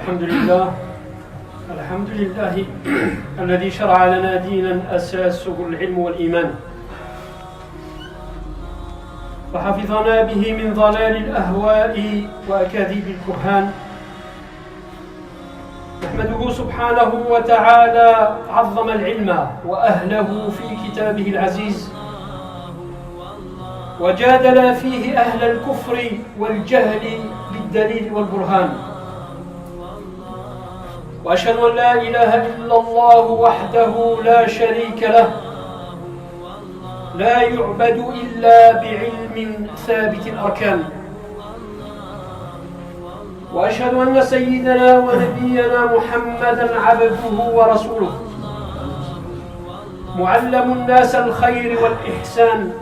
الحمد لله الذي شرع لنا دينا أساسه العلم والإيمان وحفظنا به من ضلال الأهواء وأكاذيب الكهان. نحمده سبحانه وتعالى عظم العلم وأهله في كتابه العزيز، وجادل فيه أهل الكفر والجهل بالدليل والبرهان. وأشهد أن لا إله إلا الله وحده لا شريك له، لا يعبد إلا بعلم ثابت الأركان. وأشهد أن سيدنا ونبينا محمدًا عبده ورسوله، معلم الناس الخير والإحسان،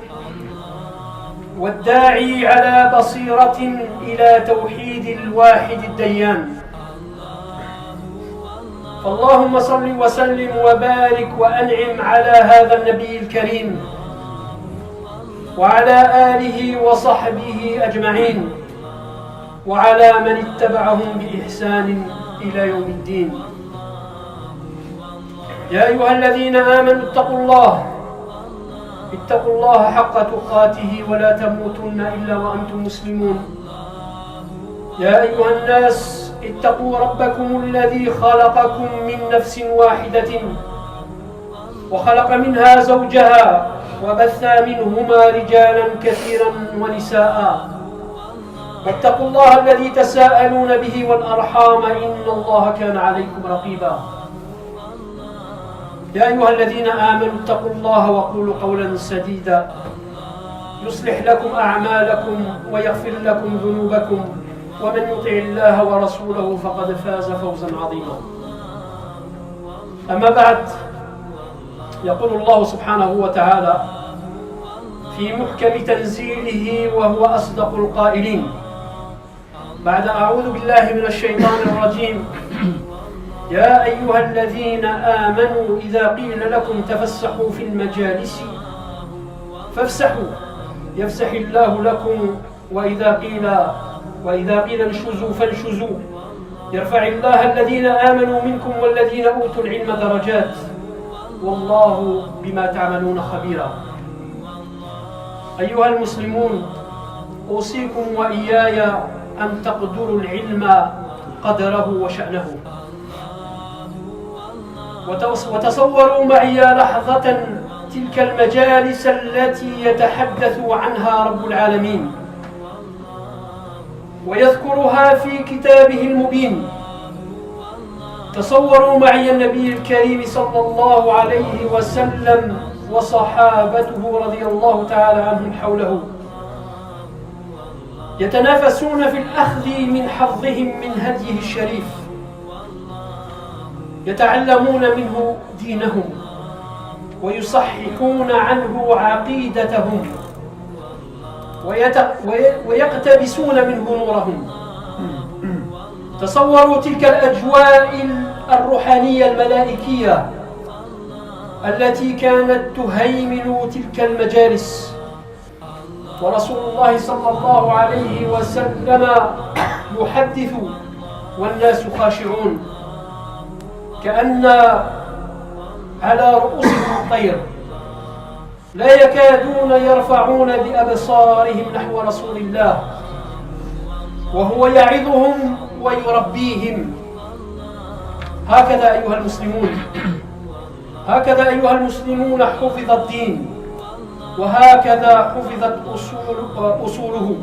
والداعي على بصيرة إلى توحيد الواحد الديان. فاللهم صل وسلم وبارك وأنعم على هذا النبي الكريم وعلى آله وصحبه أجمعين، وعلى من اتبعهم بإحسان إلى يوم الدين. يا أيها الذين آمنوا اتقوا الله حق تقاته ولا تموتن إلا وأنتم مسلمون. يا أيها الناس اتقوا ربكم الذي خلقكم من نفس واحدة وخلق منها زوجها وبث منهما رجالا كثيرا ونساء، واتقوا الله الذي تساءلون به والأرحام إن الله كان عليكم رقيبا. يا أيها الذين آمنوا اتقوا الله وقولوا قولا سديدا يصلح لكم أعمالكم ويغفر لكم ذنوبكم، ومن يطع الله ورسوله فقد فاز فوزا عظيما. أما بعد، يقول الله سبحانه وتعالى في محكم تنزيله وهو أصدق القائلين بعد أعوذ بالله من الشيطان الرجيم: يا أيها الذين آمنوا إذا قيل لكم تفسحوا في المجالس فافسحوا يفسح الله لكم، وإذا قيل انشزوا فانشزوا يرفع الله الذين آمنوا منكم والذين أوتوا العلم درجات، والله بما تعملون خبيرا. أيها المسلمون، أوصيكم وإياي أن تقدروا العلم قدره وشأنه. وتصوروا معي لحظة تلك المجالس التي يتحدث عنها رب العالمين ويذكرها في كتابه المبين. تصوروا معي النبي الكريم صلى الله عليه وسلم وصحابته رضي الله تعالى عنهم حوله يتنافسون في الأخذ من حظهم من هديه الشريف، يتعلمون منه دينهم ويصححون عنه عقيدتهم ويقتبسون منه نورهم. تصوروا تلك الأجواء الروحانية الملائكية التي كانت تهيمن تلك المجالس، ورسول الله صلى الله عليه وسلم يحدث والناس خاشعون كأن على رؤوسهم الطير، لا يكادون يرفعون بأبصارهم نحو رسول الله وهو يعظهم ويربيهم. هكذا أيها المسلمون حفظ الدين، وهكذا حفظت أصوله،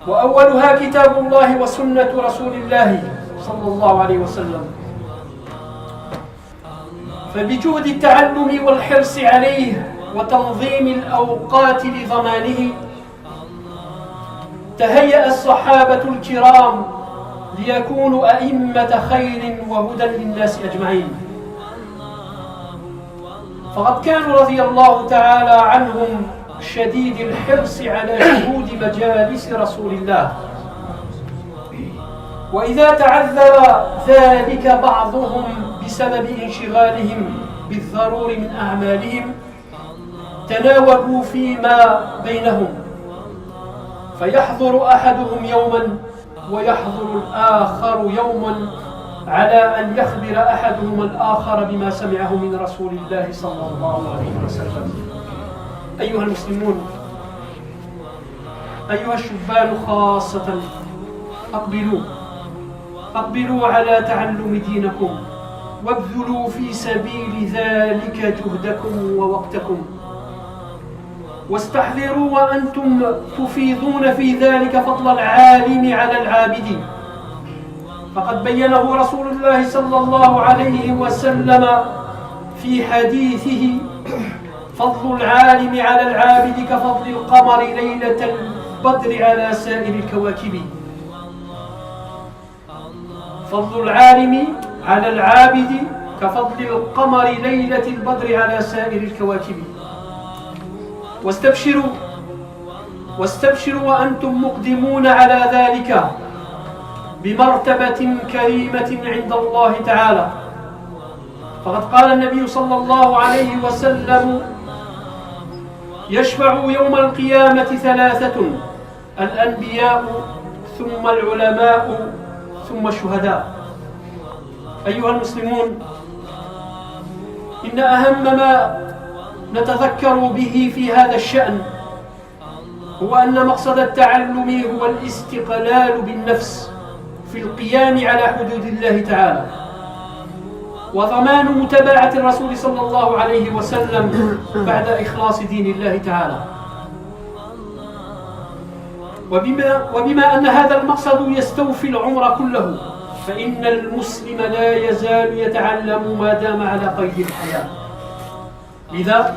وأولها كتاب الله وسنة رسول الله صلى الله عليه وسلم. فبجهد التعلم والحرص عليه وتنظيم الأوقات لضمانه تهيأ الصحابة الكرام ليكونوا أئمة خير وهدى للناس أجمعين. فقد كانوا رضي الله تعالى عنهم شديد الحرص على شهود مجالس رسول الله، وإذا تعذر ذلك بعضهم بسبب انشغالهم بالضرور من أعمالهم تناوبوا فيما بينهم، فيحضر أحدهم يوما ويحضر الآخر يوما على أن يخبر أحدهما الآخر بما سمعه من رسول الله صلى الله عليه وسلم. أيها المسلمون، أيها الشبان خاصة، أقبلوا على تعلم دينكم وابذلوا في سبيل ذلك جهدكم ووقتكم، واستحضروا وأنتم تفيضون في ذلك فضل العالم على العابد، فقد بينه رسول الله صلى الله عليه وسلم في حديثه: فضل العالم على العابد كفضل القمر ليلة البدر على سائر الكواكب. فضل العالم على العابد كفضل القمر ليلة البدر على سائر الكواكب. واستبشروا وأنتم مقدمون على ذلك بمرتبة كريمة عند الله تعالى، فقد قال النبي صلى الله عليه وسلم: يشفع يوم القيامة ثلاثة: الأنبياء ثم العلماء ثم الشهداء. أيها المسلمون، إن أهم ما نتذكر به في هذا الشأن هو أن مقصد التعلم هو الاستقلال بالنفس في القيام على حدود الله تعالى، وضمان متابعة الرسول صلى الله عليه وسلم بعد إخلاص دين الله تعالى. وبما أن هذا المقصد يستوفي العمر كله، فإن المسلم لا يزال يتعلم ما دام على قيد الحياة. لذا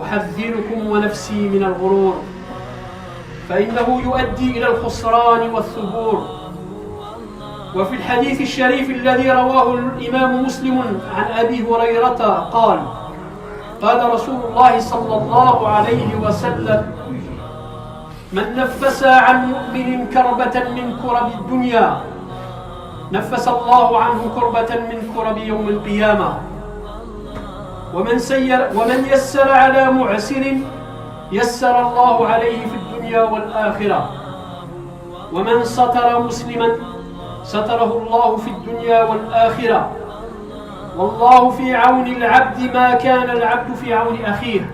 أحذركم ونفسي من الغرور، فإنه يؤدي إلى الخسران والثبور. وفي الحديث الشريف الذي رواه الإمام مسلم عن أبي هريرة قال رسول الله صلى الله عليه وسلم: من نفس عن مؤمن كربة من كرب الدنيا نفس الله عنه كربة من كرب يوم القيامة. ومن يسر على معسر يسر الله عليه في الدنيا والآخرة. ومن ستر مسلما ستره الله في الدنيا والآخرة. والله في عون العبد ما كان العبد في عون أخيه.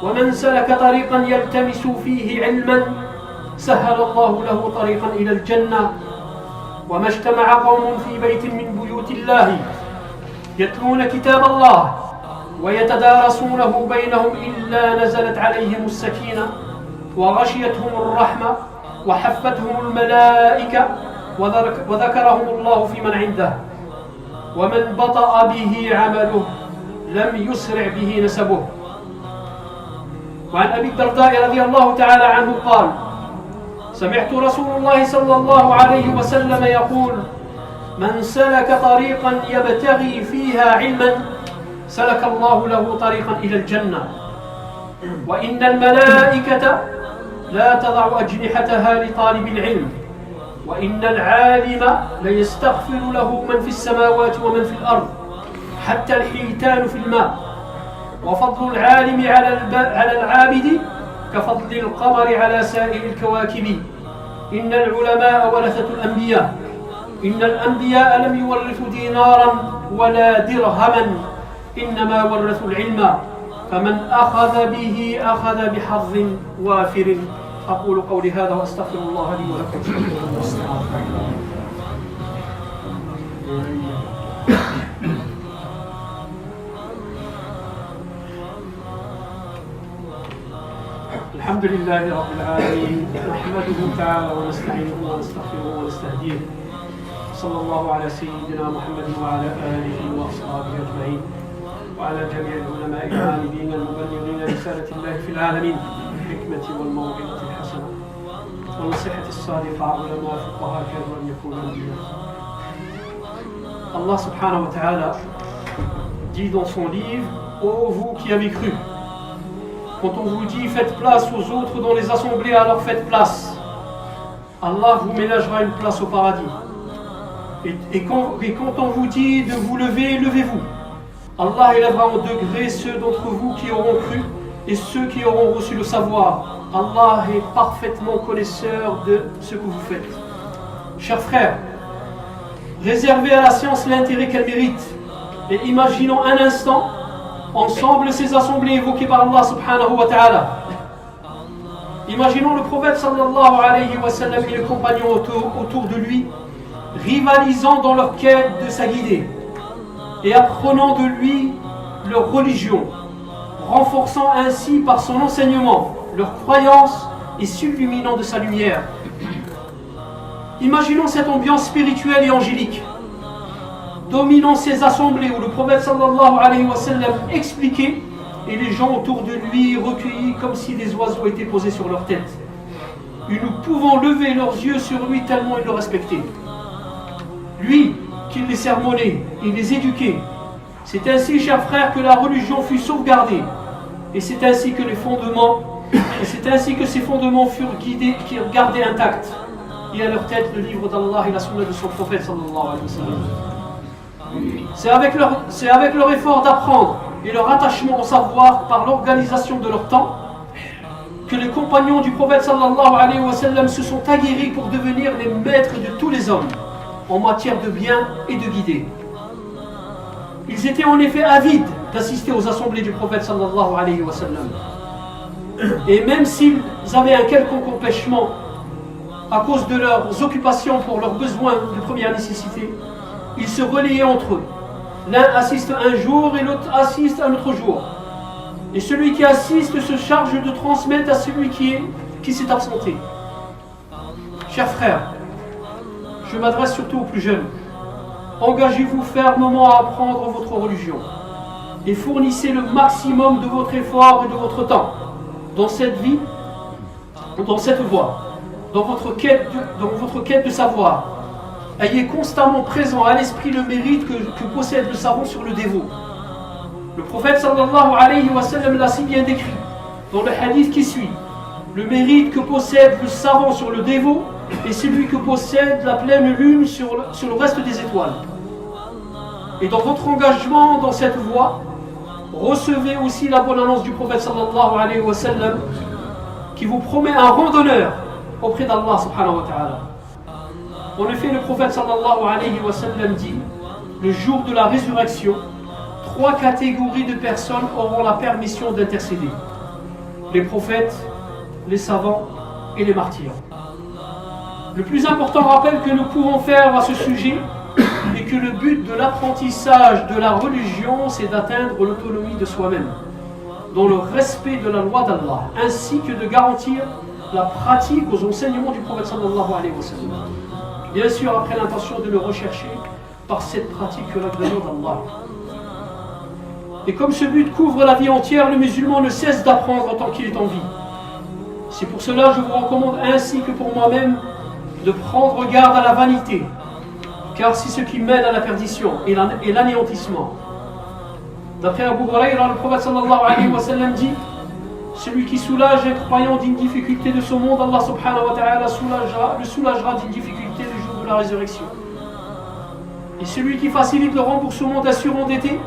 ومن سلك طريقا يلتمس فيه علما سهل الله له طريقا إلى الجنة. وما اجتمع قوم في بيت من بيوت الله يتلون كتاب الله ويتدارسونه بينهم إلا نزلت عليهم السكينة وغشيتهم الرحمة وحفتهم الملائكة وذكرهم الله في من عنده. ومن بطأ به عمله لم يسرع به نسبه. وعن أبي الدرداء رضي الله تعالى عنه قال: سمعت رسول الله صلى الله عليه وسلم يقول: من سلك طريقا يبتغي فيها علما سلك الله له طريقا إلى الجنة. وإن الملائكة لا تضع أجنحتها لطالب العلم. وإن العالم ليستغفر له من في السماوات ومن في الأرض حتى الحيتان في الماء. وفضل العالم على العابد كفضل القمر على سائر الكواكب. إن العلماء ورثة الأنبياء. إن الأنبياء لم يورثوا دينارا ولا درهما، إنما ورثوا العلم، فمن أخذ به أخذ بحظ وافر. أقول قولي هذا وأستغفر الله لي ولكم. الحمد لله رب العالمين، نحمده تعالى ونستعينه ونستغفره ونستهديه. صلى الله على سيدنا محمد وعلى آله وأصحابه أجمعين، وعلى جميع العلماء العاملين المبلغين رسالة الله في العالمين بالحكمة والموعظة الحسنة والنصيحة الصادقة. علماء فقهاء كانوا أن يكونوا أنبياء. Allah subhanahu wa ta'ala dit dans son livre: ô vous qui avez cru, quand on vous dit faites place aux autres dans les assemblées, alors faites place. Allah vous ménagera une place au paradis. Et quand on vous dit de vous lever, levez-vous. Allah élèvera en degré ceux d'entre vous qui auront cru et ceux qui auront reçu le savoir. Allah est parfaitement connaisseur de ce que vous faites. Chers frères, réservez à la science l'intérêt qu'elle mérite et imaginons un instant ensemble ces assemblées évoquées par Allah subhanahu wa ta'ala. Imaginons le prophète sallallahu alayhi wa sallam et les compagnons autour de lui rivalisant dans leur quête de sa guidée et apprenant de lui leur religion, renforçant ainsi par son enseignement leur croyance et s'illuminant de sa lumière. Imaginons cette ambiance spirituelle et angélique dominant ces assemblées où le prophète sallallahu alayhi wa sallam expliquait et les gens autour de lui recueillis comme si des oiseaux étaient posés sur leur tête. Et nous pouvons lever leurs yeux sur lui tellement il le respectait. Lui, qui les sermonnait et les éduquait. C'est ainsi, chers frères, que la religion fut sauvegardée. Et c'est ainsi que ces fondements furent guidés, qui gardés intacts. Et à leur tête le livre d'Allah et la sunna de son prophète sallallahu alayhi wa sallam. C'est avec leur effort d'apprendre et leur attachement au savoir par l'organisation de leur temps que les compagnons du prophète sallallahu alayhi wa sallam se sont aguerris pour devenir les maîtres de tous les hommes en matière de bien et de guider. Ils étaient en effet avides d'assister aux assemblées du prophète sallallahu alayhi wa sallam. Et même s'ils avaient un quelconque empêchement à cause de leurs occupations pour leurs besoins de première nécessité, ils se relayaient entre eux. L'un assiste un jour et l'autre assiste un autre jour. Et celui qui assiste se charge de transmettre à celui qui s'est absenté. Chers frères, je m'adresse surtout aux plus jeunes. Engagez-vous fermement à apprendre votre religion et fournissez le maximum de votre effort et de votre temps dans cette vie, dans cette voie, dans votre quête de savoir. Ayez constamment présent à l'esprit le mérite que possède le savant sur le dévot. Le prophète sallallahu alayhi wa sallam l'a si bien décrit dans le hadith qui suit. Le mérite que possède le savant sur le dévot est celui que possède la pleine lune sur le reste des étoiles. Et dans votre engagement dans cette voie, recevez aussi la bonne annonce du prophète sallallahu alayhi wa sallam qui vous promet un rang d'honneur auprès d'Allah subhanahu wa ta'ala. En effet, le prophète sallallahu alayhi wa sallam dit: le jour de la résurrection, 3 catégories de personnes auront la permission d'intercéder: les prophètes, les savants et les martyrs. Le plus important rappel que nous pouvons faire à ce sujet est que le but de l'apprentissage de la religion, c'est d'atteindre l'autonomie de soi-même, dans le respect de la loi d'Allah, ainsi que de garantir la pratique aux enseignements du prophète sallallahu alayhi wa sallam. Bien sûr, après l'intention de le rechercher par cette pratique que l'agrément d'Allah. Et comme ce but couvre la vie entière, le musulman ne cesse d'apprendre tant qu'il est en vie. C'est pour cela que je vous recommande ainsi que pour moi-même de prendre garde à la vanité, car c'est ce qui mène à la perdition et l'anéantissement. D'après Abu Huraira, le prophète sallallahu alayhi wa sallam dit: celui qui soulage un croyant d'une difficulté de ce monde, Allah subhanahu wa ta'ala le soulagera d'une difficulté le jour de la résurrection. Et celui qui facilite le remboursement d'un surendetté,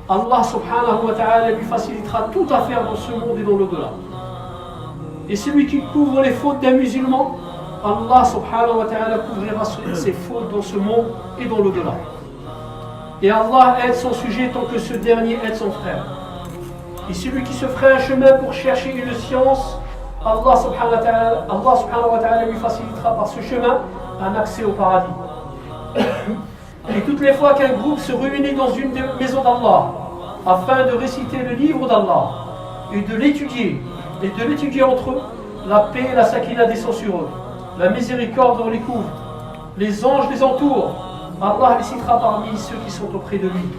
Allah subhanahu wa ta'ala lui facilitera toute affaire dans ce monde et dans l'au-delà. Et celui qui couvre les fautes d'un musulman, Allah subhanahu wa ta'ala couvrira ses fautes dans ce monde et dans l'au-delà. Et Allah aide son sujet tant que ce dernier aide son frère. Et celui qui se ferait un chemin pour chercher une science, Allah subhanahu wa ta'ala lui facilitera par ce chemin un accès au paradis. Et toutes les fois qu'un groupe se réunit dans une des maisons d'Allah afin de réciter le livre d'Allah et de l'étudier entre eux, la paix et la sakina descend sur eux, la miséricorde les couvre, les anges les entourent, Allah les citera parmi ceux qui sont auprès de lui.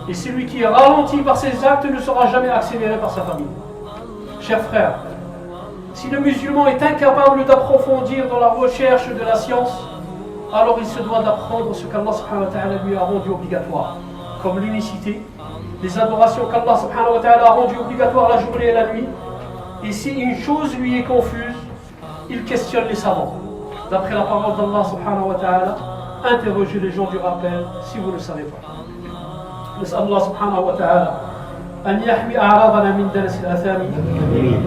Et celui qui est ralenti par ses actes ne sera jamais accéléré par sa famille. Chers frères, si le musulman est incapable d'approfondir dans la recherche de la science, alors il se doit d'apprendre ce qu'Allah subhanahu wa ta'ala lui a rendu obligatoire, comme l'unicité, les adorations qu'Allah subhanahu wa ta'ala a rendues obligatoires la journée et la nuit. Et si une chose lui est confuse, il questionne les savants. D'après la parole d'Allah subhanahu wa ta'ala, interrogez les gens du rappel si vous ne le savez pas. نسأل الله سبحانه وتعالى أن يحمي أعراضنا من دنس الآثام،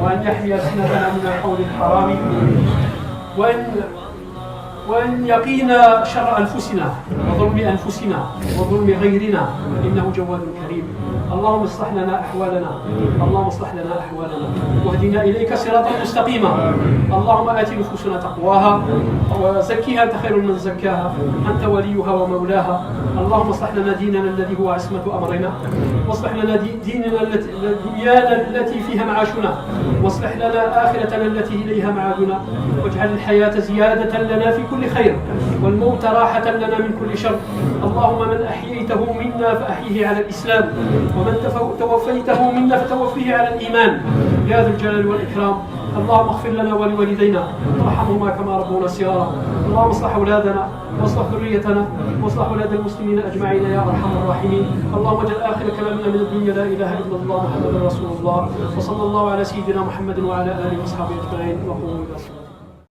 وأن يحمي ألسنتنا من القول الحرام، وأن يقينا شر أنفسنا وظلم أنفسنا وظلم غيرنا، إنه جواد كريم. اللهم اصلح لنا أحوالنا، اللهم اصلح لنا أحوالنا واهدنا إليك صراطا مستقيما. اللهم آت نفوسنا تقواها وزكها، أنت خير من زكاها، أنت وليها ومولاها. اللهم اصلح لنا ديننا الذي هو عصمة أمرنا، واصلح لنا دنيانا التي فيها معاشنا، واصلح لنا آخرتنا التي إليها معادنا، واجعل الحياة زيادة لنا في كل خير، والموت راحة لنا من كل شر. اللهم من أحييته منا فأحيه على الإسلام، ومن توفيته منا فتوفيه على الإيمان، يا ذا الجلال والإكرام. اللهم اغفر لنا ولوالدينا وارحمهما كما ربونا صغارا. اللهم اصلح أولادنا واصلح ذريتنا واصلح أولاد المسلمين أجمعين يا أرحم الراحمين. اللهم اجعل آخر كلامنا من الدنيا لا إله إلا الله محمد رسول الله، وصلى الله على سيدنا محمد وعلى آله وصحبه أجمعين، وقوموا إلى الصلاة.